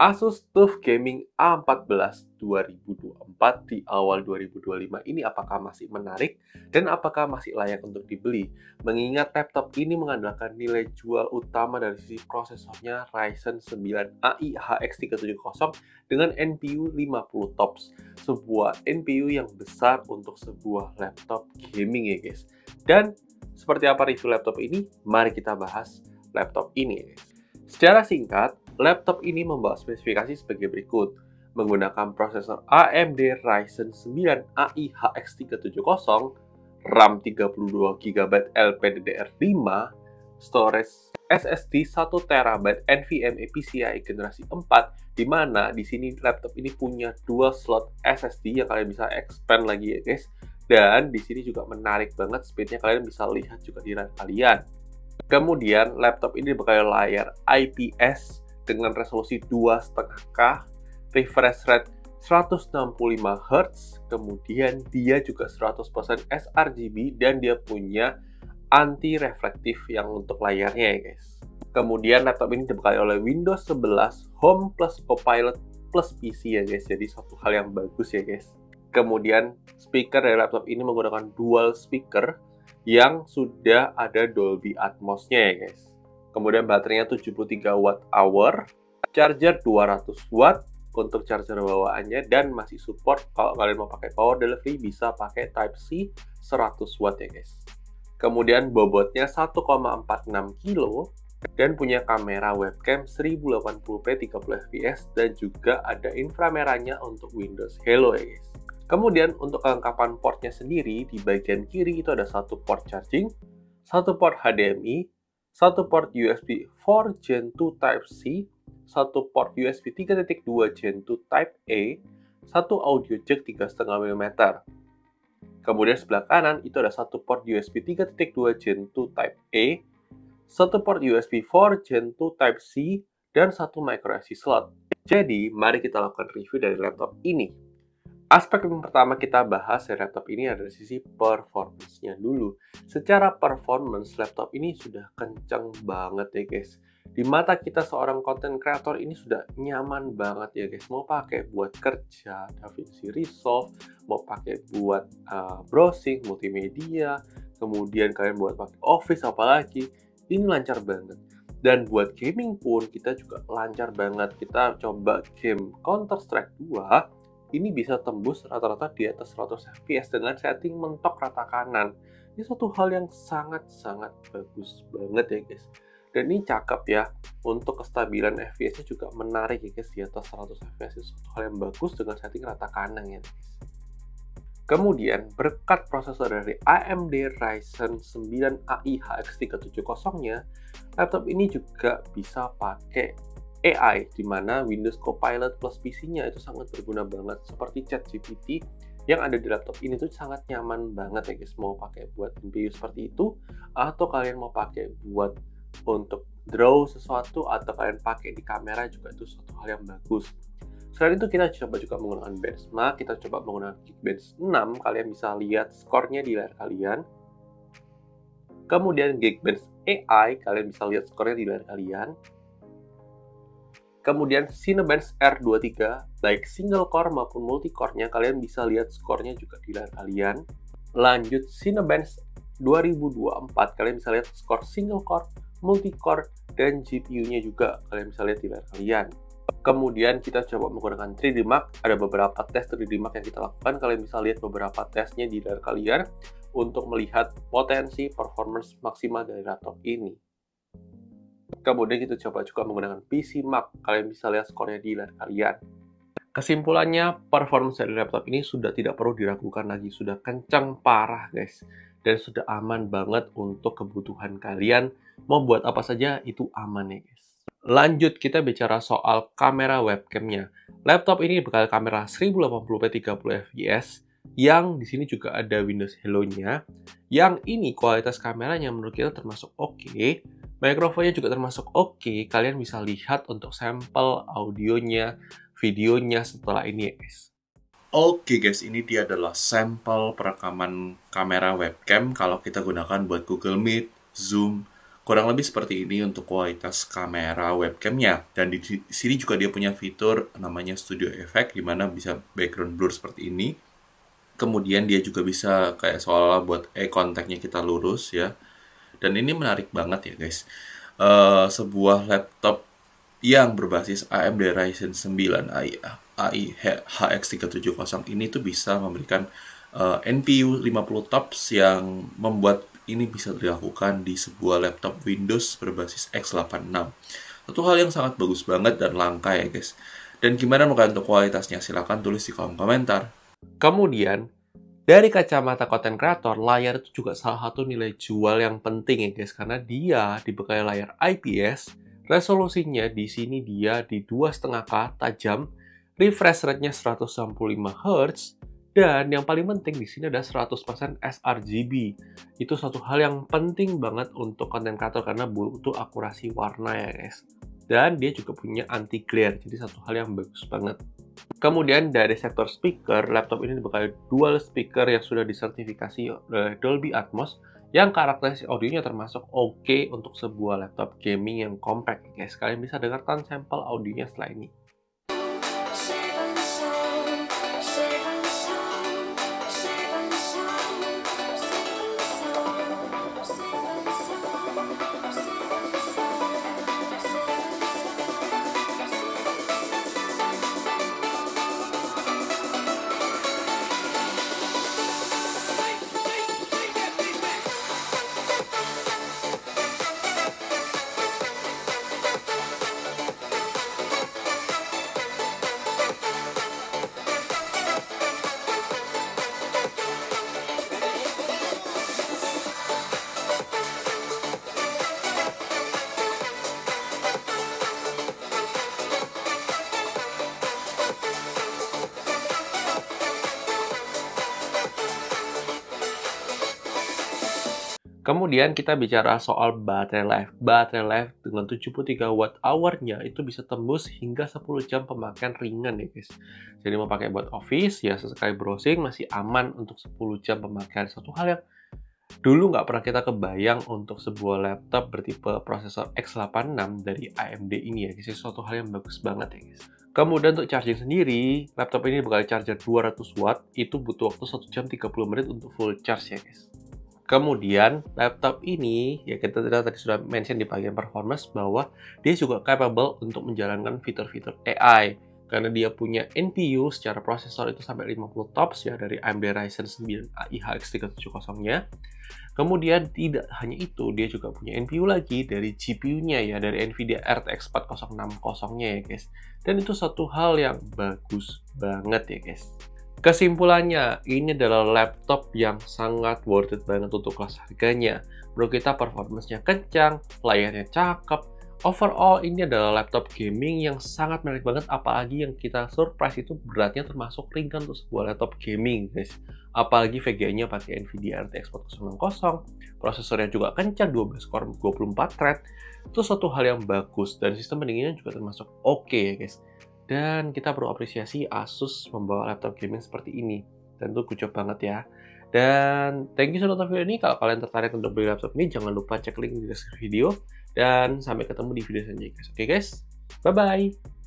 Asus TUF Gaming A14 2024 di awal 2025 ini apakah masih menarik dan apakah masih layak untuk dibeli? Mengingat laptop ini mengandalkan nilai jual utama dari sisi prosesornya Ryzen 9 AI HX370 dengan NPU 50 TOPS, sebuah NPU yang besar untuk sebuah laptop gaming ya guys. Dan seperti apa review laptop ini? Mari kita bahas laptop ini ya guys. Secara singkat, laptop ini membawa spesifikasi sebagai berikut. Menggunakan prosesor AMD Ryzen 9 AI HX370, RAM 32GB LPDDR5, storage SSD 1TB NVMe PCIe generasi 4, di mana di sini laptop ini punya dual slot SSD yang kalian bisa expand lagi ya guys. Dan di sini juga menarik banget speednya, kalian bisa lihat juga di layar kalian. Kemudian laptop ini dibekali layar IPS dengan resolusi 2,5K, refresh rate 165Hz, kemudian dia juga 100% sRGB dan dia punya anti reflektif yang untuk layarnya ya guys. Kemudian laptop ini dibekali oleh Windows 11 Home plus Copilot plus PC ya guys, jadi suatu hal yang bagus ya guys. Kemudian speaker dari laptop ini menggunakan dual speaker yang sudah ada Dolby Atmos-nya ya guys. Kemudian baterainya 73 Wh, charger 200 Watt untuk charger bawaannya, dan masih support kalau kalian mau pakai power delivery bisa pakai Type-C 100 Watt ya guys. Kemudian bobotnya 1,46 kg dan punya kamera webcam 1080p 30fps dan juga ada inframerahnya untuk Windows Hello ya guys. Kemudian untuk kelengkapan portnya sendiri, di bagian kiri itu ada satu port charging, satu port HDMI, satu port USB 4 Gen 2 Type-C, satu port USB 3.2 Gen 2 Type-A, satu audio jack 3,5 mm. Kemudian sebelah kanan itu ada satu port USB 3.2 Gen 2 Type-A, satu port USB 4 Gen 2 Type-C, dan satu microSD slot. Jadi, mari kita lakukan review dari laptop ini. Aspek yang pertama kita bahas dari laptop ini adalah sisi performance-nya dulu. Secara performance, laptop ini sudah kencang banget ya guys. Di mata kita seorang content creator ini sudah nyaman banget ya guys. Mau pakai buat kerja, DaVinci Resolve, mau pakai buat browsing, multimedia, kemudian kalian buat pakai Office apalagi, ini lancar banget. Dan buat gaming pun kita juga lancar banget. Kita coba game Counter-Strike 2, ini bisa tembus rata-rata di atas 100 fps dengan setting mentok rata kanan. Ini suatu hal yang sangat-sangat bagus banget ya guys. Dan ini cakep ya, untuk kestabilan fps-nya juga menarik ya guys, di atas 100 fps itu suatu hal yang bagus dengan setting rata kanan ya guys. Kemudian berkat prosesor dari AMD Ryzen 9 AI HX370-nya, laptop ini juga bisa pakai AI, di mana Windows Copilot plus PC-nya itu sangat berguna banget, seperti ChatGPT yang ada di laptop ini tuh sangat nyaman banget ya guys. Mau pakai buat NPU seperti itu, atau kalian mau pakai buat untuk draw sesuatu, atau kalian pakai di kamera juga itu suatu hal yang bagus. Selain itu kita coba juga menggunakan benchmark, kita coba menggunakan Geekbench 6, kalian bisa lihat skornya di layar kalian. Kemudian Geekbench AI, kalian bisa lihat skornya di layar kalian. Kemudian Cinebench R23, baik single core maupun multi-core-nya, kalian bisa lihat skornya juga di layar kalian. Lanjut Cinebench 2024, kalian bisa lihat skor single core, multi-core, dan GPU-nya juga kalian bisa lihat di layar kalian. Kemudian kita coba menggunakan 3D Mark, ada beberapa tes 3D Mark yang kita lakukan, kalian bisa lihat beberapa tesnya di layar kalian untuk melihat potensi performance maksimal dari laptop ini. Kemudian kita coba juga menggunakan PC Mark, kalian bisa lihat skornya di layar kalian. Kesimpulannya, performance dari laptop ini sudah tidak perlu diragukan lagi, sudah kencang parah guys, dan sudah aman banget untuk kebutuhan kalian. Mau buat apa saja itu aman ya guys. Lanjut kita bicara soal kamera webcamnya. Laptop ini dibekali kamera 1080p 30fps, yang di sini juga ada Windows Hello-nya. Yang ini kualitas kameranya menurut kita termasuk oke. Mikrofonnya juga termasuk oke. Kalian bisa lihat untuk sampel audionya, videonya setelah ini ya guys. Oke guys, ini dia adalah sampel perekaman kamera webcam kalau kita gunakan buat Google Meet, Zoom, Kurang lebih seperti ini untuk kualitas kamera webcamnya. Dan di sini juga dia punya fitur namanya Studio Effect, di mana bisa background blur seperti ini. Kemudian dia juga bisa kayak seolah buat eye contact-nya kita lurus ya. Dan ini menarik banget ya guys. Sebuah laptop yang berbasis AMD Ryzen 9 AI HX370 ini tuh bisa memberikan NPU 50 TOPS yang membuat ini bisa dilakukan di sebuah laptop Windows berbasis x86. Satu hal yang sangat bagus banget dan langka ya guys. Dan gimana menurut kalian untuk kualitasnya? Silahkan tulis di kolom komentar. Kemudian, dari kacamata content creator, layar itu juga salah satu nilai jual yang penting ya guys, karena dia dibekali layar IPS, resolusinya di sini dia di 2,5K tajam, refresh rate-nya 195 Hz, dan yang paling penting di sini ada 100% sRGB. Itu satu hal yang penting banget untuk content creator karena butuh akurasi warna ya guys. Dan dia juga punya anti glare, jadi satu hal yang bagus banget. Kemudian dari sektor speaker, laptop ini dibekali dual speaker yang sudah disertifikasi oleh Dolby Atmos yang karakteristik audionya termasuk oke untuk sebuah laptop gaming yang compact guys. Kalian bisa dengarkan sampel audionya setelah ini. Kemudian kita bicara soal baterai life. Baterai life dengan 73 watt hour-nya itu bisa tembus hingga 10 jam pemakaian ringan ya guys. Jadi mau pakai buat office, ya sesekali browsing masih aman untuk 10 jam pemakaian. Satu hal yang dulu nggak pernah kita kebayang untuk sebuah laptop bertipe prosesor x86 dari AMD ini ya guys. Itu suatu hal yang bagus banget ya guys. Kemudian untuk charging sendiri, laptop ini bakal charger 200 watt, itu butuh waktu 1 jam 30 menit untuk full charge ya guys. Kemudian, laptop ini, ya kita tadi sudah mention di bagian performance bahwa dia juga capable untuk menjalankan fitur-fitur AI. Karena dia punya NPU secara prosesor itu sampai 50 TOPS ya dari AMD Ryzen 9 AI HX370-nya. Kemudian tidak hanya itu, dia juga punya NPU lagi dari GPU-nya ya, dari NVIDIA RTX 4060-nya ya guys. Dan itu satu hal yang bagus banget ya guys. Kesimpulannya, ini adalah laptop yang sangat worth it banget untuk kelas harganya. Menurut kita performance-nya kencang, layarnya cakep. Overall, ini adalah laptop gaming yang sangat menarik banget, apalagi yang kita surprise itu beratnya termasuk ringan untuk sebuah laptop gaming, guys. Apalagi VGA-nya pakai NVIDIA RTX 4060, prosesornya juga kencang, 12 core 24 thread. Itu suatu hal yang bagus, dan sistem pendinginnya juga termasuk oke ya guys. Dan kita perlu apresiasi Asus membawa laptop gaming seperti ini. Tentu good job banget ya. Dan thank you sudah nonton video ini. Kalau kalian tertarik untuk beli laptop ini, jangan lupa cek link di deskripsi video. Dan sampai ketemu di video selanjutnya guys. Oke guys, bye-bye.